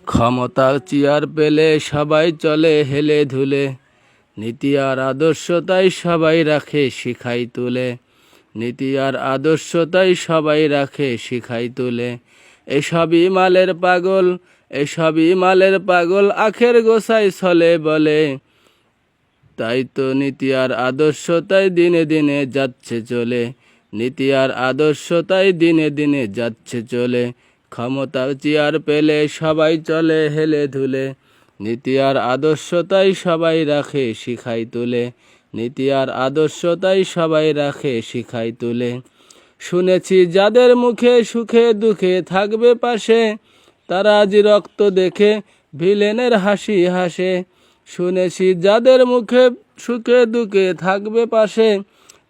ক্ষমতার চেয়ার পেলে সবাই চলে হেলে ধুলে, নীতি আর আদর্শ তাই সবাই রাখে শিখাই তুলে, নীতি আর আদর্শ তাই সবাই রাখে শিখাই তুলে। এসবই মালের পাগল, এসবই মালের পাগল, আখের গোছাই চলে বলে, তাই তো নীতি আর আদর্শ তাই দিনে দিনে যাচ্ছে চলে, নীতি আর আদর্শ তাই দিনে দিনে যাচ্ছে চলে। ক্ষমতার চেয়ার পেলে সবাই চলে হেলে ধুলে, নীতি আর আদর্শ তাই সবাই রাখে শিখাই তুলে, নীতি আর আদর্শ তাই সবাই রাখে শিখাই তুলে। শুনেছি যাদের মুখে সুখে দুঃখে থাকবে পাশে, তারা আজ রক্ত দেখে ভিলেনের হাসি হাসে। শুনেছি যাদের মুখে সুখে দুঃখে থাকবে পাশে,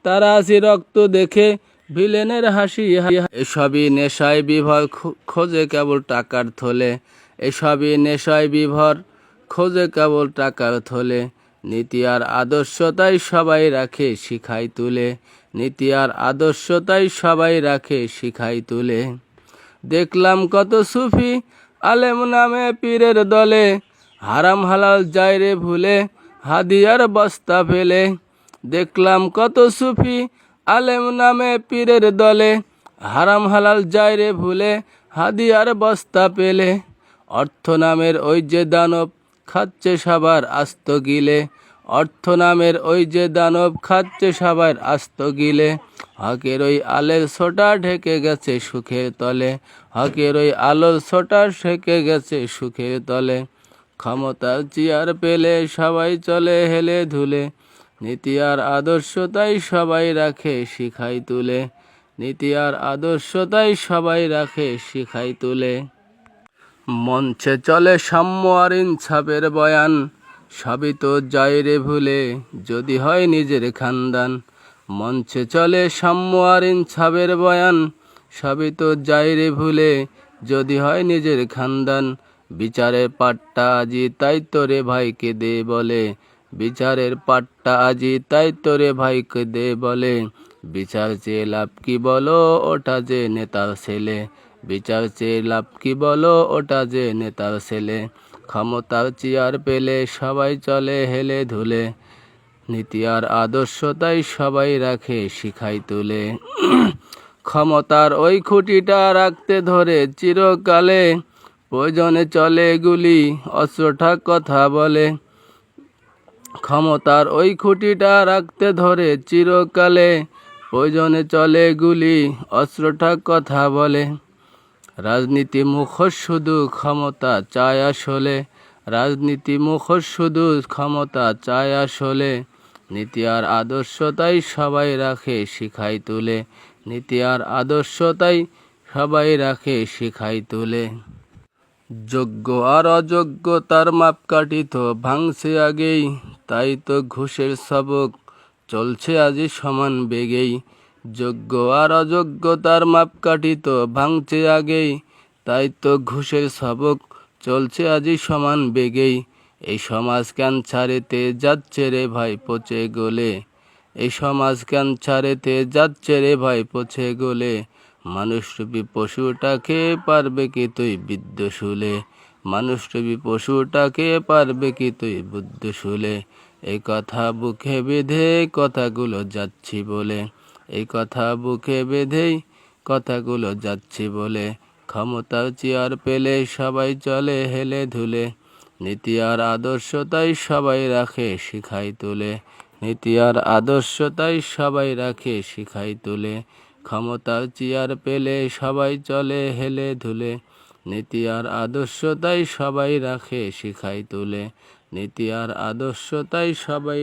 তারা আজ রক্ত দেখে ভিলেনের হাসি হাসি। এসবই নেশায় বিভর খোঁজে কেবল টাকার থলে, এসবই নেশায় বিভর খোঁজে কেবল টাকার থলে, নীতি আর আদর্শ তাই সবাই রাখে শিখাই তুলে, নীতি আর আদর্শ তাই সবাই রাখে শিখাই তুলে। দেখলাম কত সুফি আলেম নামে পীরের দলে, হারাম হালাল যায় রে ভুলে হাদিয়ার বস্তা ফেলে। দেখলাম কত সুফি আলেম নামে পীরের দলে, হারাম হালাল যায় রে ভুলে হাদিয়ার বস্তা পেলে। অর্থ নামের ওই যে দানব খাচ্ছে সবার আস্ত গিলে, অর্থ নামের ওই যে দানব খাচ্ছে সবার আস্ত গিলে। হকের ওই আলের ছোটা ঢেকে গেছে সুখের তলে, হকের ওই আলোর ছোটা ঢেকে গেছে সুখের তলে। ক্ষমতার চেয়ার পেলে সবাই চলে হেলে ধুলে, নীতি আর আদর্শ তাই সবাই রাখে শিখাই তুলে, নীতি আর আদর্শ তাই সবাই রাখে শিখাই তুলে। মঞ্চে চলে সাম্য আর ইনসাফের বয়ান, সবই তো যায় রে ভুলে যদি হয় নিজের খানদান। মঞ্চে চলে সাম্য আর ইনসাফের বয়ান, সবই তো যায় রে ভুলে যদি হয় নিজের খানদান। বিচারের পাট্টা আজি তাই তোরে ভাইকে দে বলে, বিচারের পাট্টা আজি তাই তোরে ভাইকে দে বলে। বিচার চেয়ে লাভ কি বলো ওটা যে নেতার ছেলে, বিচার চেয়ে লাভ কি বলো ওটা যে নেতার ছেলে। ক্ষমতার চেয়ার পেলে সবাই চলে হেলে ধুলে, নীতি আর আদর্শ তাই সবাই রাখে শিখাই তুলে। ক্ষমতার ওই খুঁটিটা রাখতে ধরে চিরকালে, প্রয়োজনে চলে গুলি অস্ত্রটা কথা বলে। ক্ষমতার ওই খুঁটিটা রাখতে ধরে চিরকালে, প্রয়োজনে চলে গুলি অস্ত্রটা কথা বলে। রাজনীতি মুখোশ শুধু ক্ষমতা চায় আসলে, রাজনীতি মুখোশ শুধু ক্ষমতা চায় আসলে। নীতি আর আদর্শ তাই সবাই রাখে শিখাই তুলে, নীতি আর আদর্শ তাই সবাই রাখে শিখাই তুলে। যোগ্য আর অযোগ্য তার মাপকাঠি তো ভাঙছে আগেই, তাই তো ঘুষের সবক চলছে আজি সমান বেগেই। যোগ্য আর অযোগ্য তার মাপকাঠি তো ভাঙছে আগেই, তাই তো ঘুষের সবক চলছে আজি সমান বেগেই। এই সমাজ ক্যান্সারেতে যাচ্ছে রে ভাই পচে গলে, এই সমাজ ক্যান্সারেতে যাচ্ছে রে ভাই পচে গলে। মানুষরূপী পশুটাকে পারবে কি তুই বিদ্যুশুলে, মানুষরূপী পশুটাকে পারবে কি তুই বুদ্ধশুলে। এই কথা বুকে বেঁধে কথাগুলো যাচ্ছি বলে, এই কথা বুকে বেঁধেই কথাগুলো যাচ্ছি বলে। ক্ষমতার চেয়ার পেলে সবাই চলে হেলে ধুলে, নীতি আর আদর্শ তাই সবাই রাখে শিখাই তুলে, নীতি আর আদর্শ তাই সবাই রাখে শিখাই তুলে। ক্ষমতার চেয়ার পেলে সবাই চলে হেলে ধুলে, নীতি আর আদর্শ তাই সবাই রাখে শিখাই তুলে, নীতি আর আদর্শ তাই সবাই